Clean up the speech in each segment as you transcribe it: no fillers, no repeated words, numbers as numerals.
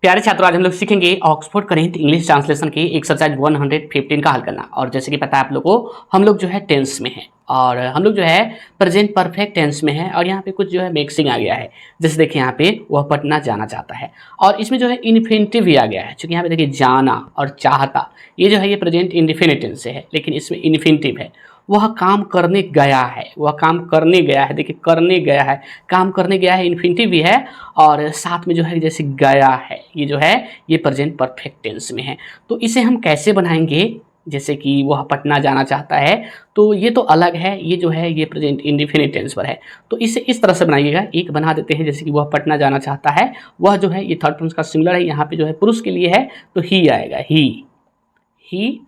प्यारे छात्रों, आज हम लोग सीखेंगे ऑक्सफोर्ड करेंट इंग्लिश ट्रांसलेशन की एक्सरसाइज 115 का हल करना। और जैसे कि पता है आप लोग को, हम लोग जो है टेंस में है और हम लोग जो है प्रेजेंट परफेक्ट टेंस में है और यहाँ पे कुछ जो है मिक्सिंग आ गया है। जैसे देखिए यहाँ पे वह पटना जाना चाहता है और इसमें जो है इन्फिनिटिव भी आ गया है। क्योंकि यहाँ पे देखिए जाना और चाहता, ये जो है ये प्रेजेंट इंडिफिनिट टेंस से है, लेकिन इसमें इन्फिनिटिव है। वह काम करने गया है, वह काम करने गया है। देखिए करने गया है, काम करने गया है, इन्फिनिटिव भी है और साथ में जो है जैसे गया है, ये जो है ये प्रेजेंट परफेक्ट टेंस में है। तो इसे हम कैसे बनाएंगे? जैसे कि वह पटना जाना चाहता है, तो ये तो अलग है, ये जो है ये प्रेजेंट इंडिफिनिट टेंस पर है। तो इसे इस तरह से बनाइएगा, एक बना देते हैं। जैसे कि वह पटना जाना चाहता है, वह जो है ये थर्ड पर्सन का सिंगुलर है, यहाँ पे जो है पुरुष के लिए है तो ही आएगा, ही।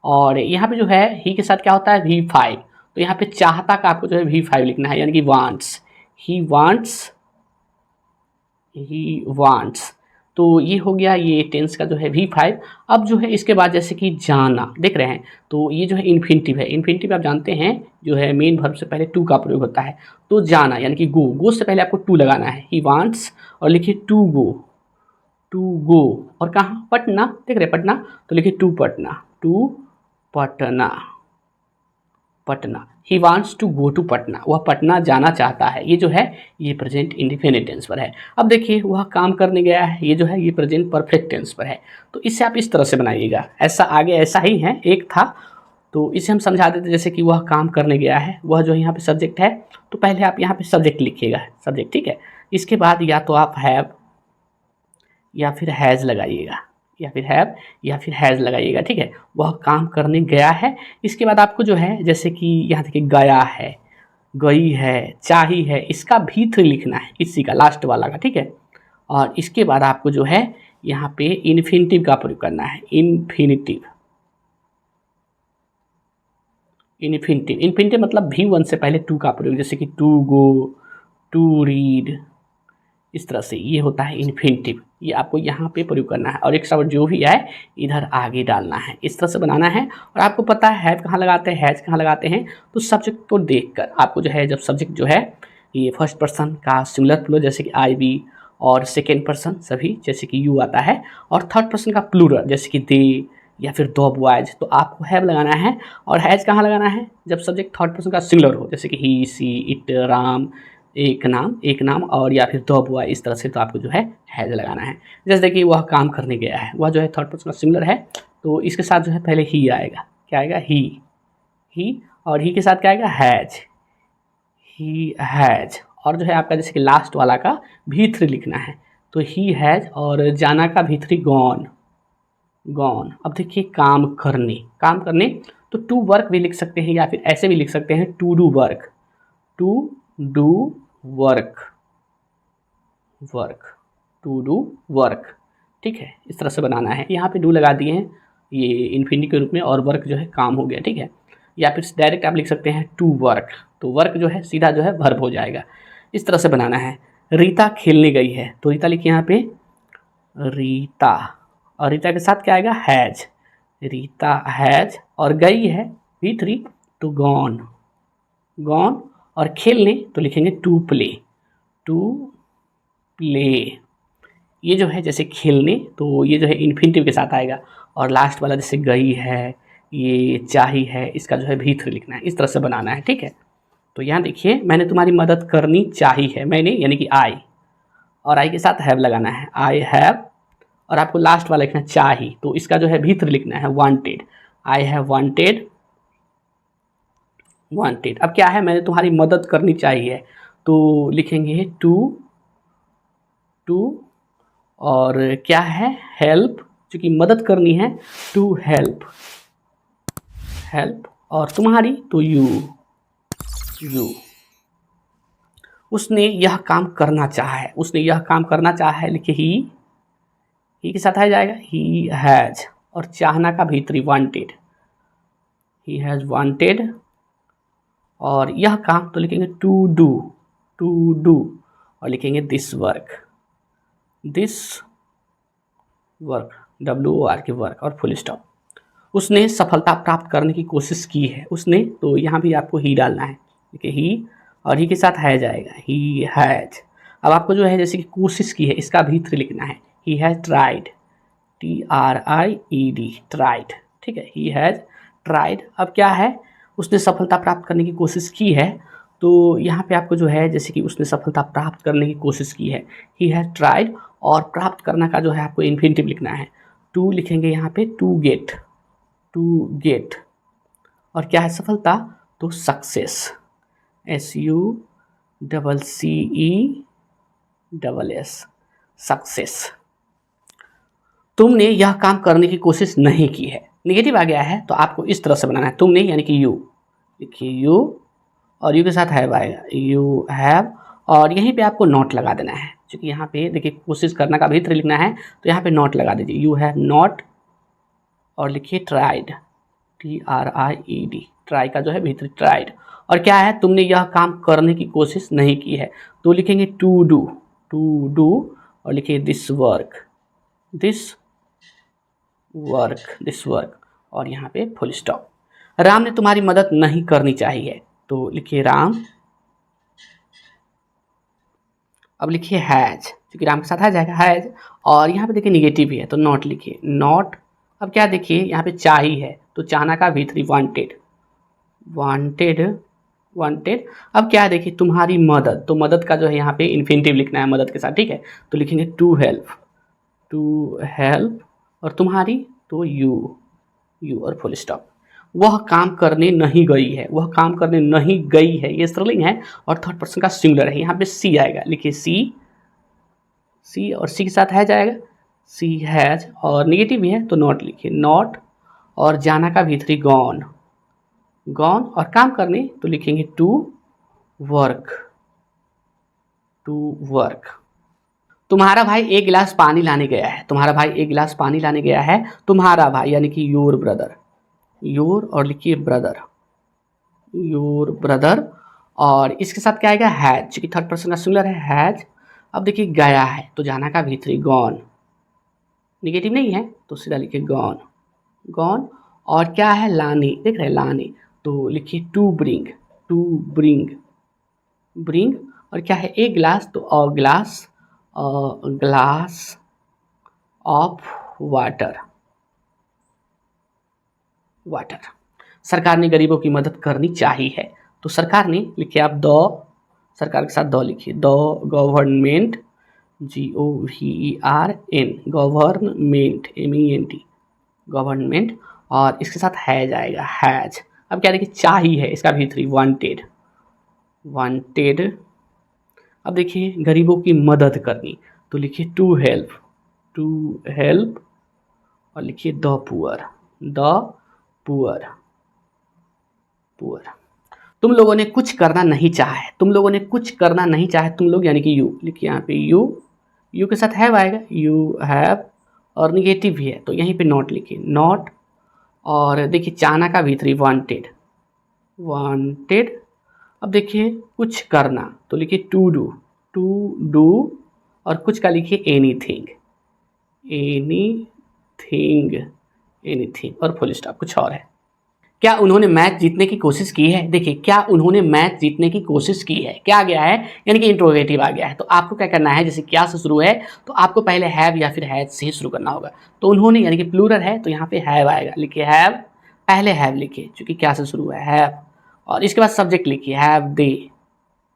और यहाँ पे जो है ही के साथ क्या होता है V5, तो यहाँ पे चाहता का आपको जो है V5 लिखना है, यानी कि वांट्स, ही वांट्स। तो ये हो गया ये टेंस का जो है V5। अब जो है इसके बाद जैसे कि जाना देख रहे हैं, तो ये जो है इन्फिनिटिव है। इन्फिनिटिव आप जानते हैं जो है मेन वर्ब से पहले टू का प्रयोग होता है। तो जाना यानी कि गो से पहले आपको टू लगाना है, ही वांट्स और लिखिए टू गो। और कहाँ? पटना, देख रहे हैं पटना, तो लिखिए to Patna. He wants to go to Patna, वह पटना जाना चाहता है। ये जो है ये प्रेजेंट इंडिफिनिट टेंस पर है। अब देखिए वह काम करने गया है, ये जो है ये प्रेजेंट परफेक्ट टेंस पर है। तो इसे आप इस तरह से बनाइएगा, ऐसा आगे ऐसा ही है, एक था तो इसे हम समझा देते। जैसे कि वह काम करने गया है, वह जो यहाँ पे सब्जेक्ट है, तो पहले आप यहाँ पे सब्जेक्ट लिखिएगा, सब्जेक्ट, ठीक है। इसके बाद या तो आप हैव या फिर हैज़ लगाइएगा, या फिर हैज़ लगाइएगा, ठीक है। वह काम करने गया है। इसके बाद आपको जो है जैसे कि यहाँ देखिए गया है, गई है, चाही है, इसका भी थ्री लिखना है, इसी का लास्ट वाला का, ठीक है। और इसके बाद आपको जो है यहाँ पे इन्फिनिटिव का प्रयोग करना है, इन्फिनिटिव मतलब V1 से पहले टू का प्रयोग, जैसे कि टू गो, टू रीड, इस तरह से ये होता है इन्फिनिटिव। ये आपको यहाँ पे प्रयोग करना है और एक शब्द जो भी आए इधर आगे डालना है, इस तरह से बनाना है। और आपको पता है हैव कहाँ लगाते हैं, हैज़ कहाँ लगाते हैं, तो सब्जेक्ट को देखकर आपको जो है, जब सब्जेक्ट जो है ये फर्स्ट पर्सन का सिंगुलर प्लूरल जैसे कि आई वी, और सेकेंड पर्सन सभी जैसे कि यू आता है, और थर्ड पर्सन का प्लूरल जैसे कि दे या फिर दो बॉयज, तो आपको हैव लगाना है। और हैज़ कहाँ लगाना है? जब सब्जेक्ट थर्ड पर्सन का सिंगुलर हो, जैसे कि ही, सी, इट, राम, एक नाम और या फिर दो बॉय, इस तरह से तो आपको जो है हैज़ लगाना है। जैसे देखिए वह काम करने गया है, वह जो है थर्ड पर्सन का सिंगुलर है, तो इसके साथ जो है पहले ही आएगा, क्या आएगा? ही। और ही के साथ क्या आएगा? हैज़। और जो है आपका जैसे कि लास्ट वाला का V3 लिखना है, तो ही हैज़, और जाना का V3 गॉन। अब देखिए काम करने तो टू वर्क भी लिख सकते हैं या फिर ऐसे भी लिख सकते हैं, टू डू वर्क, ठीक है। इस तरह से बनाना है। यहाँ पे डू लगा दिए हैं ये इन्फिनिटी के रूप में, और वर्क जो है काम हो गया, ठीक है। या फिर डायरेक्ट आप लिख सकते हैं टू वर्क, तो वर्क जो है सीधा जो है वर्ब हो जाएगा। इस तरह से बनाना है। रीता खेलने गई है, तो रीता लिखिए यहाँ पे रीता, और रीता के साथ क्या आएगा? हैज़, रीता हैज़, और गई है V3 तो गॉन, और खेलने तो लिखेंगे टू प्ले। ये जो है जैसे खेलने, तो ये जो है इन्फिनिटिव के साथ आएगा। और लास्ट वाला जैसे गई है, ये चाही है, इसका जो है V3 लिखना है, इस तरह से बनाना है, ठीक है। तो यहाँ देखिए मैंने तुम्हारी मदद करनी चाही है, मैंने यानी कि आई, और आई के साथ हैव लगाना है, आई हैव, और आपको लास्ट वाला लिखना चाही, तो इसका जो है V3 लिखना है, वांटेड, आई हैव वांटेड। अब क्या है? मैंने तुम्हारी मदद करनी चाहिए, तो लिखेंगे टू, और क्या है? हेल्प, क्योंकि मदद करनी है, टू हेल्प, और तुम्हारी तो यू। उसने यह काम करना चाहा है, लिखिए ही के साथ आ जाएगा, ही हैज़, और चाहना का V3 wanted, he has wanted. और यह काम तो लिखेंगे टू डू, और लिखेंगे दिस वर्क, WORK, वर्क, और फुल स्टॉप। उसने सफलता प्राप्त करने की कोशिश की है, उसने, तो यहाँ भी आपको ही डालना है, देखिए ही, और ही के साथ हैज़ आएगा, ही हैज़। अब आपको जो है जैसे कि कोशिश की है, इसका V3 लिखना है, he has tried, TRIED, tried, ठीक है, ही हैज़ ट्राइड। अब क्या है, उसने सफलता प्राप्त करने की कोशिश की है, तो यहाँ पे आपको जो है जैसे कि उसने सफलता प्राप्त करने की कोशिश की है, ही हैज़ ट्राइड, और प्राप्त करना का जो है आपको इन्फिनिटिव लिखना है, टू लिखेंगे यहाँ पे टू गेट, टू गेट, और क्या है सफलता, तो सक्सेस, SUCCESS, सक्सेस। तुमने यह काम करने की कोशिश नहीं की है, निगेटिव आ गया है तो आपको इस तरह से बनाना है, तुमने यानी कि यू, देखिए यू, और यू के साथ हैव आएगा, यू हैव, और यहीं पे आपको नॉट लगा देना है, क्योंकि यहाँ पे देखिए कोशिश करना का भीतर लिखना है तो यहाँ पे नॉट लगा दीजिए, यू हैव नॉट, और लिखिए ट्राइड, TRIED, ट्राई का जो है भीतर ट्राइड, और क्या है, तुमने यह काम करने की कोशिश नहीं की है, तो लिखेंगे टू डू, टू डू, और लिखिए this work, this work, this work, और यहाँ पे फुल स्टॉप। राम ने तुम्हारी मदद नहीं करनी चाहिए, तो लिखिए राम, अब लिखिए हैज, क्योंकि राम के साथ आ जाएगा हैज, और यहाँ पे देखिए निगेटिव ही है तो नॉट लिखिए, नॉट। अब क्या देखिए यहाँ पे चाहिए है तो चाहना का भीतरी वांटेड, वांटेड, वांटेड। अब क्या देखिए तुम्हारी मदद, तो मदद का जो है यहाँ पे इन्फिनिटिव लिखना है मदद के साथ, ठीक है, तो लिखेंगे टू हेल्प, टू हेल्प, और तुम्हारी तो यू, यू, और फुल स्टॉप। वह काम करने नहीं गई है, वह काम करने नहीं गई है, ये स्त्रीलिंग है और थर्ड पर्सन का सिंगुलर है, यहाँ पे सी आएगा, लिखिए सी, सी, और सी के साथ है जाएगा, सी हैज, और निगेटिव भी है तो नॉट लिखिए, नॉट, और जाना का भीतरी गॉन, गॉन, और काम करने तो लिखेंगे टू वर्क, टू वर्क। तुम्हारा भाई एक गिलास पानी लाने गया है, तुम्हारा भाई एक गिलास पानी लाने गया है, तुम्हारा भाई यानी कि योर ब्रदर, योर, और लिखिए ब्रदर, योर ब्रदर, और इसके साथ क्या आएगा हैज, क्योंकि थर्ड पर्सन का सिंगुलर है हैज। अब देखिए गया है तो जाना का भीतरी गॉन, निगेटिव नहीं है तो सीधा लिखिए गॉन, गॉन, और क्या है लाने, देख रहे हैं लाने, तो लिखिए to bring, to bring, bring, और क्या है एक गिलास तो a glass, glass of water, water. सरकार ने गरीबों की मदद करनी चाहिए, तो सरकार ने लिखिए आप द, सरकार के साथ द लिखिए, the government, GOVERN, government, MENT, government, और इसके साथ हैज आएगा हैज। अब क्या देखिए चाहिए है, इसका भीतरी वांटेड, वांटेड। अब देखिए गरीबों की मदद करनी तो लिखिए टू हेल्प, टू हेल्प, और लिखिए the poor, the poor, poor. तुम लोगों ने कुछ करना नहीं चाहा है, तुम लोगों ने कुछ करना नहीं चाहा है, तुम लोग यानी कि यू, लिखिए यहाँ पे यू, यू के साथ हैव आएगा, यू हैव, और निगेटिव भी है तो यहीं पे नॉट लिखिए, नॉट, और देखिए चाहना का भीतरी वांटेड, वांटेड। अब देखिए कुछ करना तो लिखिए टू डू, टू डू, और कुछ का लिखिए एनीथिंग, एनीथिंग, एनीथिंग, और फुल स्टॉप। कुछ और है, क्या उन्होंने मैच जीतने की कोशिश की है, देखिए क्या उन्होंने मैच जीतने की कोशिश की है, क्या आ गया है, यानी कि इंट्रोगेटिव आ गया है, तो आपको क्या करना है, जैसे क्या से शुरू है तो आपको पहले हैव या फिर हैज से शुरू करना होगा, तो उन्होंने यानी कि प्लूरल है तो यहाँ पे हैव आएगा, लिखिए हैव, पहले हैव लिखिए क्योंकि क्या से शुरू है हैव, और इसके बाद सब्जेक्ट लिखिए हैव दे,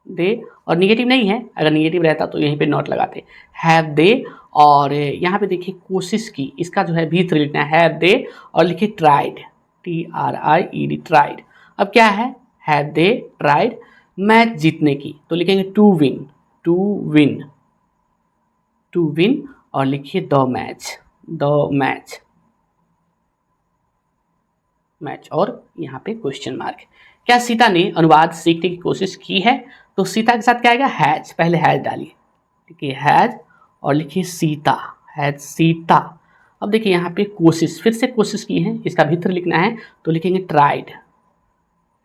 दे, और निगेटिव नहीं है, अगर निगेटिव रहता तो यहीं पे नॉट लगाते, हैव दे, और यहाँ पे देखिए कोशिश की, इसका जो है भीतर लिखना है हैव दे, और लिखिए ट्राइड, TRIED, ट्राइड। अब क्या है, हैव दे ट्राइड मैच जीतने की, तो लिखेंगे to win, to win, to win, और लिखिए the match, the match, match, और यहाँ पे क्वेश्चन मार्क। क्या सीता ने अनुवाद सीखने की कोशिश की है, तो सीता के साथ क्या आएगा हैज, पहले हैज डालिए, देखिए हैज, और लिखिए सीता, हैज सीता। अब देखिए यहाँ पे कोशिश, फिर से कोशिश की है, इसका भीतर लिखना है तो लिखेंगे ट्राइड,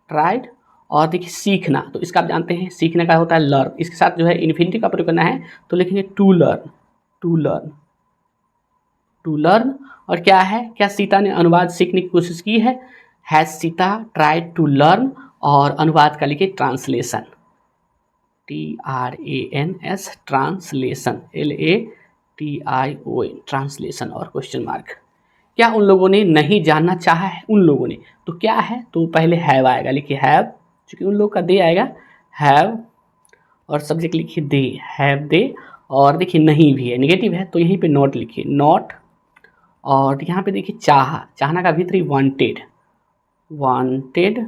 ट्राइड, और देखिए सीखना तो इसका आप जानते हैं सीखने का होता है लर्न, इसके साथ जो है इन्फिनिटिव का प्रयोग करना है तो लिखेंगे to learn, to learn, to learn. और क्या है, क्या सीता ने अनुवाद सीखने की कोशिश की है, has Sita tried to learn, और अनुवाद का लिखिए translation, TRANS, translation, TION translation और क्वेश्चन मार्क। क्या उन लोगों ने नहीं जानना चाहा है? उन लोगों ने, तो क्या है? तो पहले हैव आएगा, लिखिए हैव, क्योंकि उन लोग का दे आएगा हैव, और सब्जेक्ट लिखिए दे, हैव दे, और देखिए नहीं भी है, नेगेटिव है, तो यहीं पे नॉट लिखिए नॉट, और यहाँ पे देखिए चाहा, चाहना का भी 3 वांटेड, वांटेड।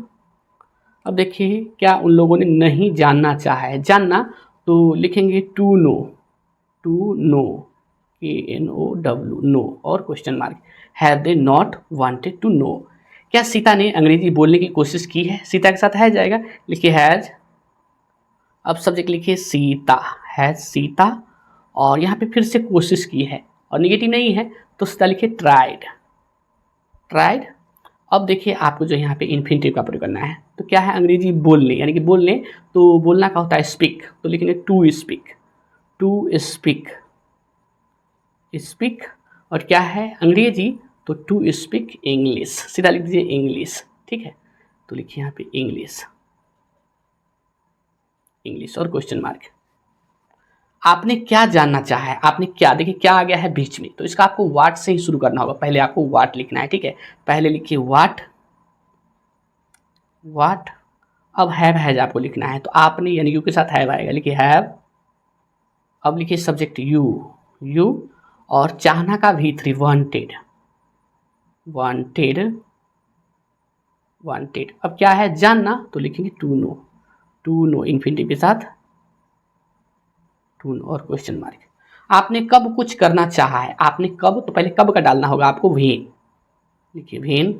अब देखिए क्या उन लोगों ने नहीं जानना चाहा है? जानना तो लिखेंगे to know, to know, KNOW, know, और question mark. Have they not wanted to know? क्या सीता ने अंग्रेजी बोलने की कोशिश की है? सीता के साथ है जाएगा, लिखिए हैज, अब सब्जेक्ट लिखिए सीता, हैज सीता, और यहाँ पे फिर से कोशिश की है और निगेटिव नहीं है तो सीता लिखिए ट्राइड, ट्राइड। अब देखिए आपको जो यहाँ पे इन्फिनिटिव का प्रयोग करना है, तो क्या है? अंग्रेजी बोलने, यानी कि बोलने, तो बोलना का होता है स्पीक, तो लिखेंगे to speak, to speak, speak, और क्या है अंग्रेजी? तो टू स्पीक इंग्लिश, सीधा लिख दीजिए इंग्लिश, ठीक है, तो लिखिए यहाँ पे इंग्लिश, इंग्लिश और क्वेश्चन मार्क। आपने क्या जानना चाहा है? आपने क्या, देखिए क्या आ गया है बीच में, तो इसका आपको वाट से ही शुरू करना होगा, पहले आपको वाट लिखना है, ठीक है, पहले लिखिए वाट, वाट, अब हैव आपको लिखना है, तो आपने यानी यू के साथ हैव आएगा, लिखिए हैव, अब लिखिए सब्जेक्ट यू, यू, और चाहना का V3 वांटेड, वांटेड, वांटेड। अब क्या है? जानना, तो लिखेंगे to know, to know infinitive के साथ टू नो और क्वेश्चन मार्क। आपने कब कुछ करना चाहा है? आपने कब, तो पहले कब का डालना होगा आपको, वेन, लिखिए वेन,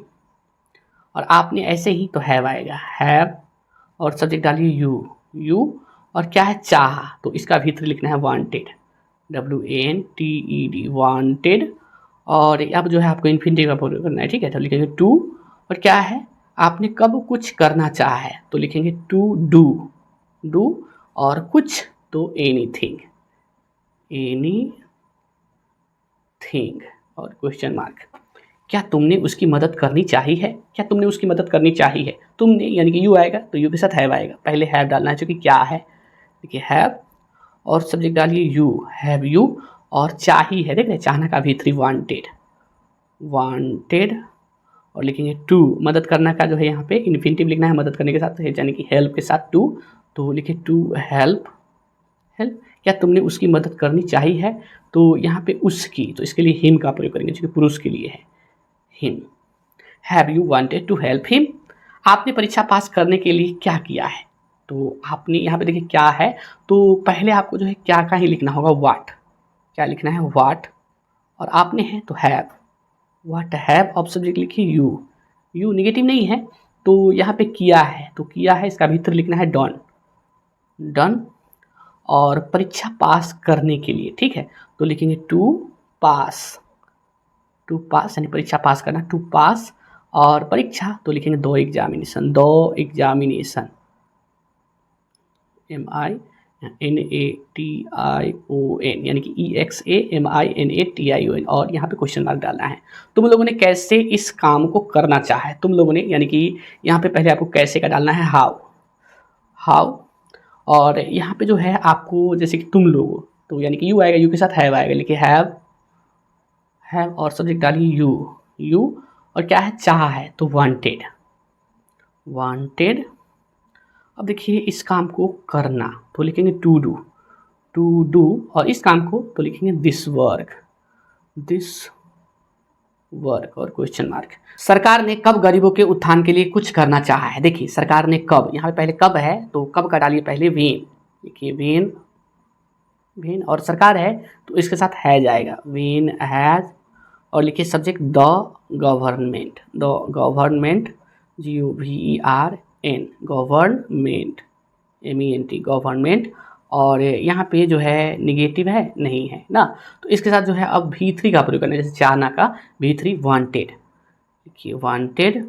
और आपने ऐसे ही तो हैव आएगा, हैव, और सब्जेक्ट डालिए यू, यू, और क्या है? चाह, तो इसका भीतर लिखना है वांटेड, WANTED, वांटेड, और अब जो है आपको इन्फिनिटिव का प्रयोग करना है, ठीक है, तो लिखेंगे टू, और क्या है? आपने कब कुछ करना चाहा है, तो लिखेंगे टू डू, डू, और कुछ तो एनीथिंग, एनीथिंग, और क्वेश्चन मार्क। क्या तुमने उसकी मदद करनी चाहिए है? क्या तुमने उसकी मदद करनी चाहिए है? तुमने यानी कि यू आएगा, तो यू के साथ हैव आएगा, पहले हैव डालना है, क्योंकि क्या है, देखिए हैव, और सब्जेक्ट डालिए यू, हैव यू, और चाहिए है, देख रहे, चाहना का V3 वांटेड, वांटेड, और लिखेंगे टू, मदद करना का जो है यहाँ पे इन्फिनिटिव लिखना है मदद करने के साथ, यानी कि हेल्प के साथ टू, तो लिखिए टू हेल्प, हेल्प। क्या तुमने उसकी मदद करनी चाहिए है? तो यहाँ पे उसकी, तो इसके लिए हिम का प्रयोग करेंगे, क्योंकि पुरुष के लिए है, him. Have you wanted to help him? आपने परीक्षा पास करने के लिए क्या किया है? तो आपने यहाँ पे देखिए क्या है, तो पहले आपको जो है क्या का ही लिखना होगा, वाट, क्या लिखना है, वाट, और आपने है तो हैव, वाट हैव, अब सब्जेक्ट लिखिए यू, यू निगेटिव नहीं है, तो यहाँ पे किया है, तो किया है, इसका भीतर लिखना है डन, डन, और परीक्षा पास करने के लिए, ठीक है, तो लिखेंगे टू पास, टू पास यानी परीक्षा पास करना, टू पास, और परीक्षा तो लिखेंगे दो एग्जामिनेशन, दो एग्जामिनेशन, MINATION, यानी कि EXAMINATION, और यहाँ पे क्वेश्चन मार्क डालना है। तुम लोगों ने कैसे इस काम को करना चाहा है? तुम लोगों ने, यानी कि यहाँ पे पहले आपको कैसे का डालना है, हाउ, हाउ, और यहाँ पे जो है आपको जैसे कि तुम लोगों, तो यानी कि यू आएगा, यू के साथ हैव आएगा, लिखिए हैव, हैव, और सब्जेक्ट डालिए यू, यू, और क्या है? चाहा है, तो वांटेड, वांटेड। अब देखिए इस काम को करना, तो लिखेंगे टू डू, टू डू, और इस काम को तो लिखेंगे दिस वर्क, दिस वर्क, और क्वेश्चन मार्क। सरकार ने कब गरीबों के उत्थान के लिए कुछ करना चाहा है? देखिए सरकार ने कब, यहाँ पे पहले कब है, तो कब का डालिए पहले वेन, देखिए वेन, वेन, और सरकार है तो इसके साथ है जाएगा, वेन हैज, और लिखिए subject the government, the government, GOVERN, government, MENT, government, और यहाँ पे जो है निगेटिव है नहीं है ना, तो इसके साथ जो है अब V3 का प्रयोग करना है, जैसे चाहना का V3 वांटेड, देखिए वांटेड,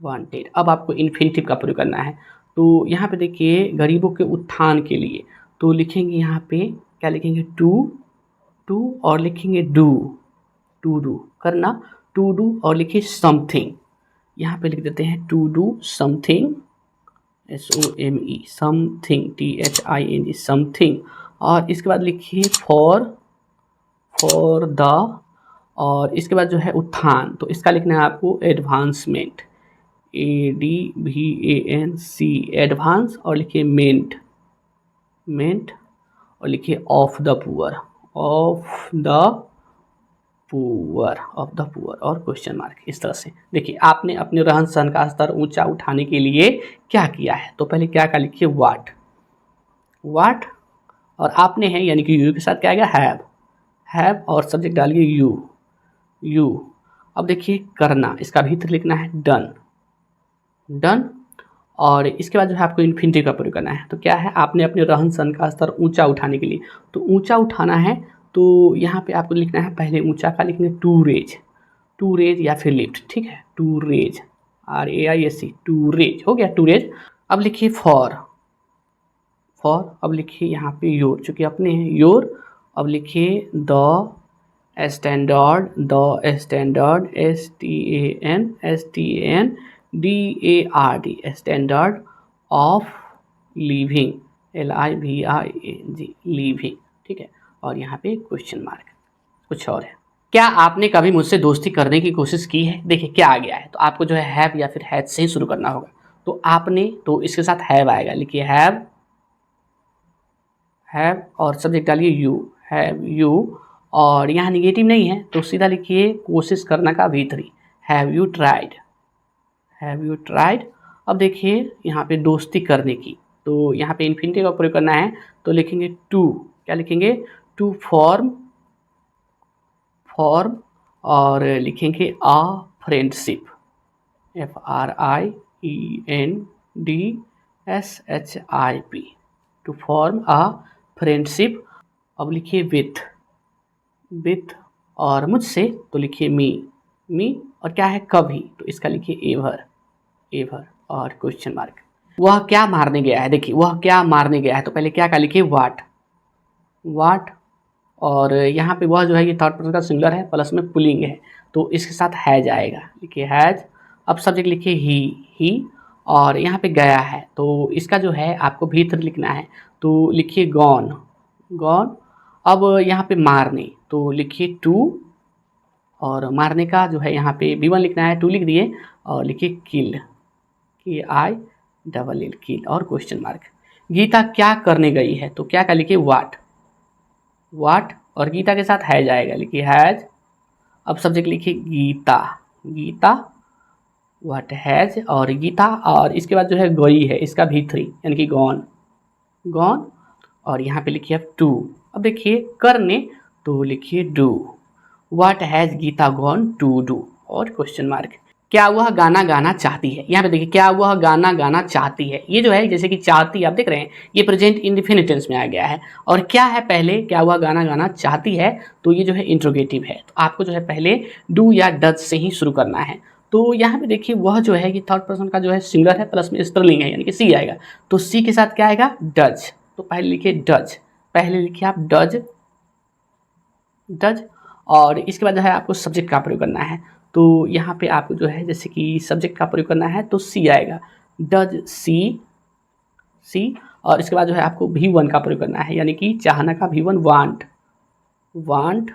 वांटेड। अब आपको इन्फिनिटिव का प्रयोग करना है, तो यहाँ पे देखिए गरीबों के उत्थान के लिए, तो लिखेंगे यहाँ पे क्या लिखेंगे, टू, टू, और लिखेंगे डू, टू डू करना, टू डू, और लिखिए समथिंग, यहाँ पे लिख देते हैं to do something, SOME, something, THING, something, और इसके बाद लिखिए फॉर द, और इसके बाद जो है उत्थान, तो इसका लिखना है आपको एडवांसमेंट, ADVANC, एडवांस, और लिखिए मेंट, और लिखिए ऑफ द पुअर, और क्वेश्चन मार्क। इस तरह से देखिए आपने अपने रहन सहन का स्तर ऊंचा उठाने के लिए क्या किया है। तो पहले क्या लिखिए वाट, और आपने है यानी कि यू के साथ क्या आएगा हैव, और सब्जेक्ट डालिए यू। अब देखिए करना, इसका भीतर लिखना है डन, और इसके बाद जो है आपको इन्फिनिटिव का प्रयोग करना है। तो क्या है, आपने अपने रहन सहन का स्तर ऊंचा उठाने के लिए, तो ऊंचा उठाना है तो यहाँ पे आपको लिखना है, पहले ऊंचा का लिखेंगे टू रेज या फिर लिफ्ट, ठीक है, to raise, RAISE, to raise हो गया, टू रेज। अब लिखिए फॉर, अब लिखिए यहाँ पे योर, चूँकि अपने हैं योर। अब लिखिए the standard, STANDARD, standard of living, LIVING, living, ठीक है। और यहाँ पे क्वेश्चन मार्क। कुछ और है, क्या आपने कभी मुझसे दोस्ती करने की कोशिश की है। देखिए क्या आ गया है, तो आपको जो है हैव या फिर हैज से ही शुरू करना होगा। तो आपने, तो इसके साथ हैव आएगा, लिखिए हैव, और सब्जेक्ट डालिए यू, और यहाँ निगेटिव नहीं है तो सीधा लिखिए कोशिश करना का V3, हैव यू ट्राइड। अब देखिए यहाँ पे दोस्ती करने की, तो यहाँ पे इन्फिनिटिव का प्रयोग करना है, तो लिखेंगे टू, क्या लिखेंगे, टू फॉर्म, और लिखेंगे a friendship, FRIENDSHIP, to form a friendship. अब लिखिए विथ, और मुझसे, तो लिखिए मी, और क्या है कभी, तो इसका लिखिए एवर, और क्वेश्चन मार्क। वह क्या मारने गया है, देखिए वह क्या मारने गया है, तो पहले क्या लिखिए वाट, और यहाँ पे वह जो है ये थर्ड पर्सन का सिंगुलर है, प्लस में पुलिंग है, तो इसके साथ हैज आएगा, लिखिए हैज। अब सब्जेक्ट लिखिए ही, और यहाँ पे गया है, तो इसका जो है आपको भीतर लिखना है, तो लिखिए गॉन। अब यहाँ पे मारने, तो लिखिए टू, और मारने का जो है यहाँ पे V1 लिखना है, टू लिख दिए, और लिखिए किल, KILL, किल, और क्वेश्चन मार्क। गीता क्या करने गई है, तो क्या लिखिए वाट, और गीता के साथ हैज आएगा, लिखिए हैज। अब सब्जेक्ट लिखिए गीता, व्हाट हैज, और गीता, और इसके बाद जो है गई है, इसका V3 यानी कि गॉन, और यहाँ पे लिखिए अब टू। अब देखिए करने, तो लिखिए do, what has Gita gone to do, और क्वेश्चन मार्क। क्या वह गाना गाना चाहती है, यहाँ पे देखिए क्या वह गाना गाना चाहती है, ये जो है जैसे कि चाहती, आप देख रहे हैं ये प्रेजेंट इंडेफिनिट टेंस में आ गया है, और क्या है पहले, क्या वह गाना गाना चाहती है, तो ये जो है इंट्रोगेटिव है, तो आपको जो है पहले डू या डज से ही शुरू करना है। तो यहाँ पे देखिए वह जो है कि थर्ड पर्सन का जो है सिंगुलर है, प्लस में स्त्रीलिंग है यानी कि सी आएगा, तो सी के साथ क्या आएगा डज, तो पहले लिखिए डज, पहले लिखिए आप डज, और इसके बाद जो है आपको सब्जेक्ट का प्रयोग करना है, तो यहाँ पे आपको जो है जैसे कि सब्जेक्ट का प्रयोग करना है, तो सी आएगा, डज सी, और इसके बाद जो है आपको V1 का प्रयोग करना है, यानी कि चाहना का V1 वांट।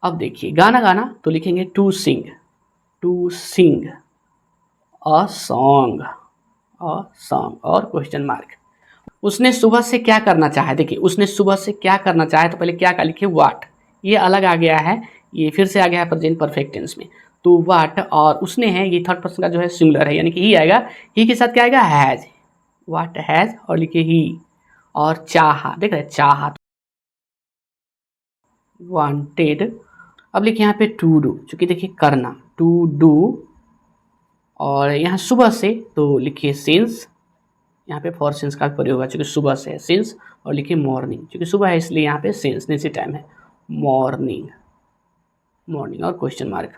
अब देखिए गाना गाना, तो लिखेंगे टू सिंग अ सॉन्ग, और क्वेश्चन मार्क। उसने सुबह से क्या करना चाहा, देखिए उसने सुबह से क्या करना चाहा, तो पहले क्या लिखिए वाट, ये अलग आ गया है, ये फिर से आ गया है प्रेजेंट परफेक्ट टेंस में, तो वाट, और उसने है ये थर्ड पर्सन का जो है सिंगुलर है यानी कि ही आएगा, ही के साथ क्या आएगा हैज, वाट हैज, और लिखिए ही, और चाहा, देख रहे चाहा, वांटेड। अब लिखिए यहाँ पे टू डू, चूँकि देखिए करना, टू डू, और यहाँ सुबह से, तो लिखिए सिंस, यहाँ पे फॉर सिंस का प्रयोग होगा चूँकि सुबह से है सिंस, और लिखिए मॉर्निंग, क्योंकि सुबह है इसलिए यहाँ पे सिंस नीचे टाइम है, मॉर्निंग, और क्वेश्चन मार्क।